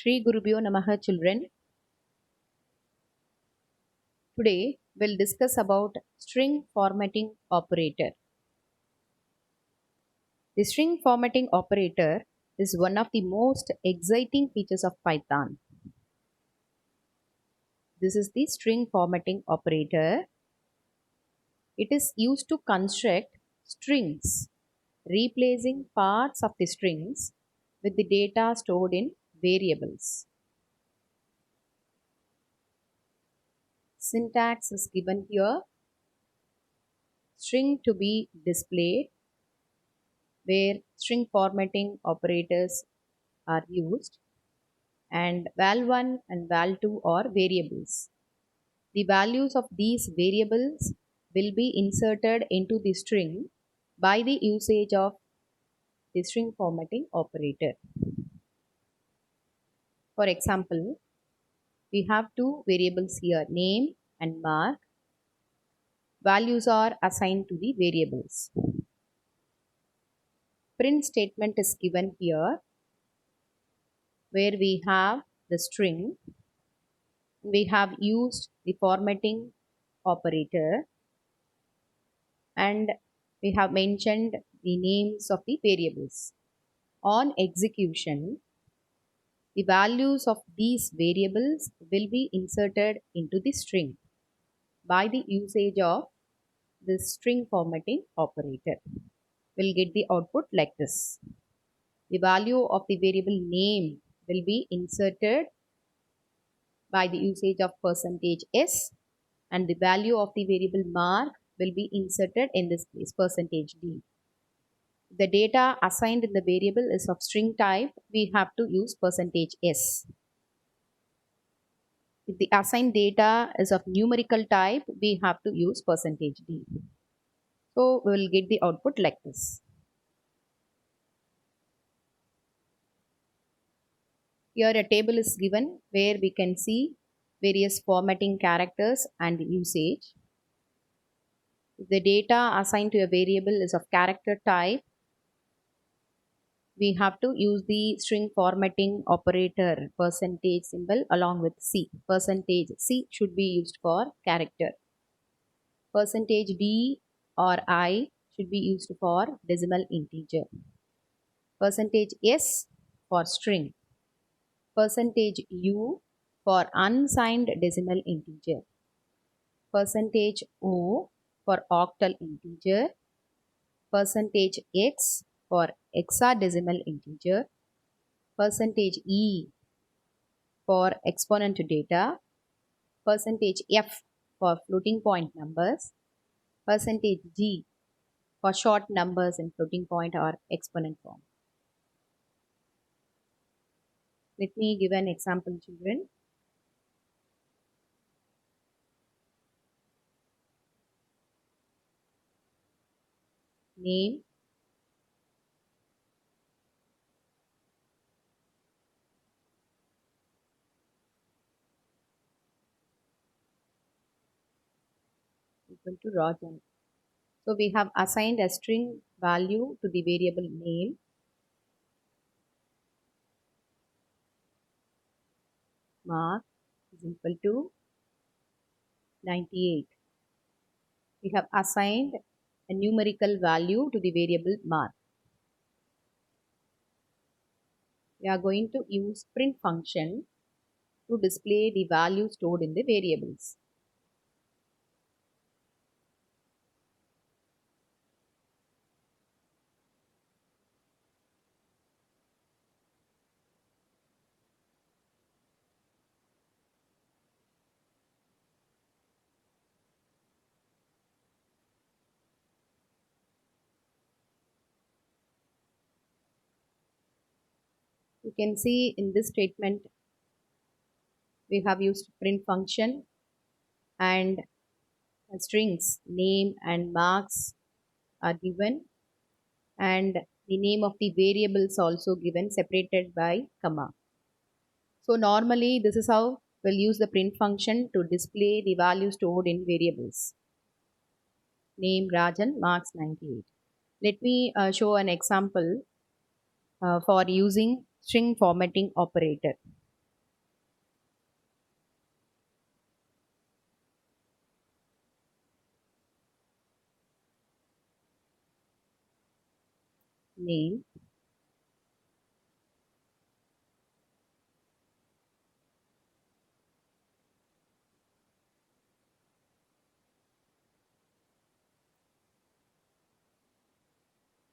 Shri Gurubhyo Namaha children. Today we'll discuss about string formatting operator. The string formatting operator is one of the most exciting features of Python. This is the string formatting operator. It is used to construct strings, replacing parts of the strings with the data stored in variables. Syntax is given here. String to be displayed, where string formatting operators are used, and val1 and val2 are variables. The values of these variables will be inserted into the string by the usage of the string formatting operator. For example, we have two variables here, name and mark. Values are assigned to the variables. Print statement is given here, where we have the string. We have used the formatting operator and we have mentioned the names of the variables. On execution, the values of these variables will be inserted into the string by the usage of the string formatting operator. We'll get the output like this. The value of the variable name will be inserted by the usage of %s, and the value of the variable mark will be inserted in this case %d. The data assigned in the variable is of string type, we have to use %s. If the assigned data is of numerical type, we have to use %d. So we will get the output like this. Here a table is given where we can see various formatting characters and usage. If the data assigned to a variable is of character type, we have to use the string formatting operator percentage symbol along with C. Percentage C should be used for character. Percentage D or I should be used for decimal integer. Percentage S for string. Percentage U for unsigned decimal integer. Percentage O for octal integer. Percentage X for hexadecimal integer, percentage E for exponent data, percentage F for floating point numbers, percentage G for short numbers in floating point or exponent form. Let me give an example, children. Name, equal to Rajan. So we have assigned a string value to the variable name. Mark is equal to 98. We have assigned a numerical value to the variable mark. We are going to use print function to display the value stored in the variables. You can see in this statement we have used print function and strings name and marks are given, and the name of the variables also given separated by comma. So normally this is how we'll use the print function to display the value stored in variables. Name Rajan, marks 98. Let me show an example for using string formatting operator. name,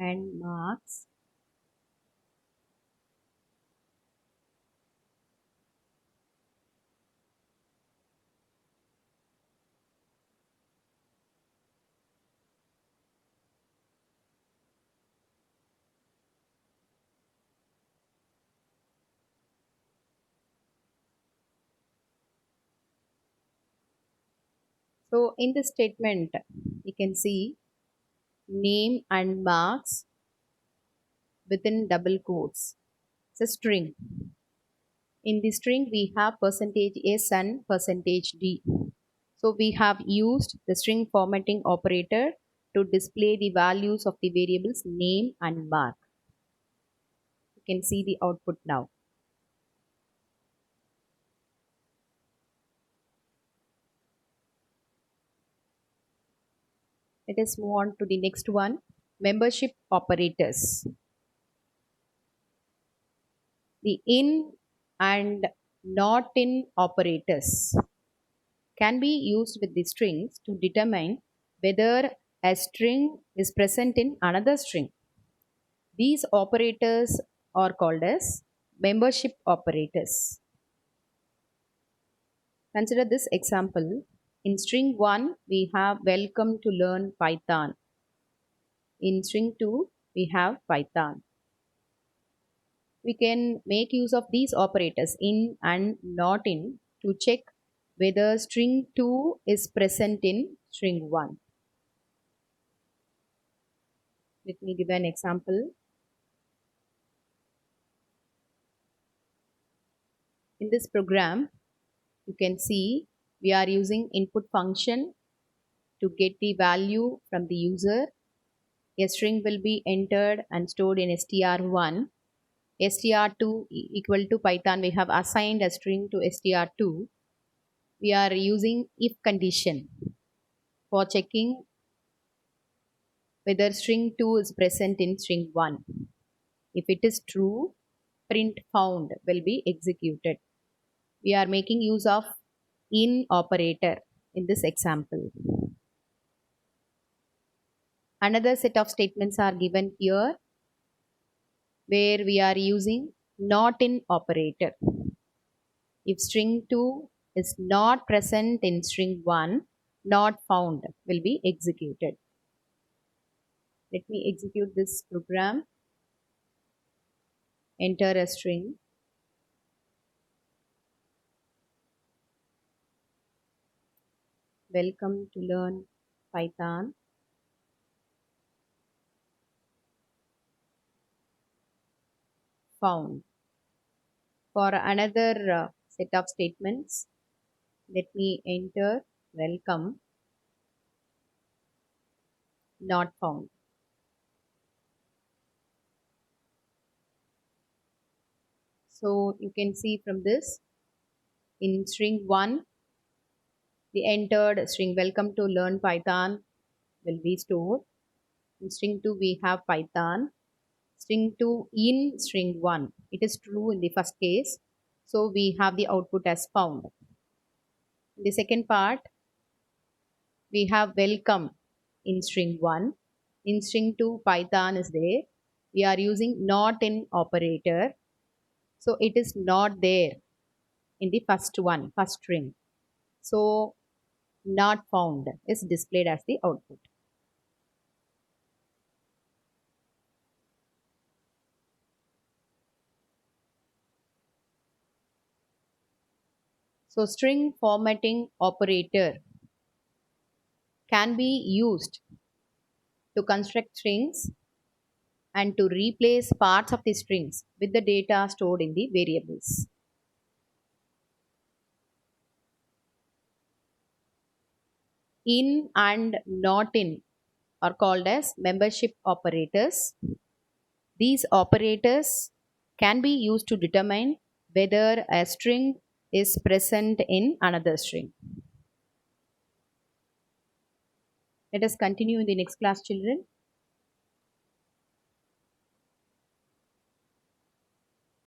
and marks. So in this statement, you can see name and marks within double quotes. It's a string. In the string, we have percentage %s and percentage %d. So we have used the string formatting operator to display the values of the variables name and mark. You can see the output now. Let us move on to the next one, membership operators. The in and not in operators can be used with the strings to determine whether a string is present in another string. These operators are called as membership operators. Consider this example. In string 1, we have welcome to learn Python. In string 2, we have Python. We can make use of these operators in and not in to check whether string 2 is present in string 1. Let me give an example. In this program, you can see we are using input function to get the value from the user. A string will be entered and stored in str1. str2 equal to Python. We have assigned a string to str2. We are using if condition for checking whether string 2 is present in string 1. If it is true, print found will be executed. We are making use of in operator in this example. Another set of statements are given here where we are using not in operator. If string 2 is not present in string 1, not found will be executed. Let me execute this program. Enter a string. Welcome to learn Python. Found. For another set of statements, let me enter welcome, not found. So you can see from this, in string 1, the entered string welcome to learn Python will be stored. In string 2, we have Python. String 2 in string 1. It is true in the first case. So we have the output as found. In the second part, we have welcome in string 1. In string 2, Python is there. We are using not in operator. So it is not there in the first one, first string. So not found is displayed as the output. So string formatting operator can be used to construct strings and to replace parts of the strings with the data stored in the variables. In and not in are called as membership operators. These operators can be used to determine whether a string is present in another string. Let us continue in the next class, children.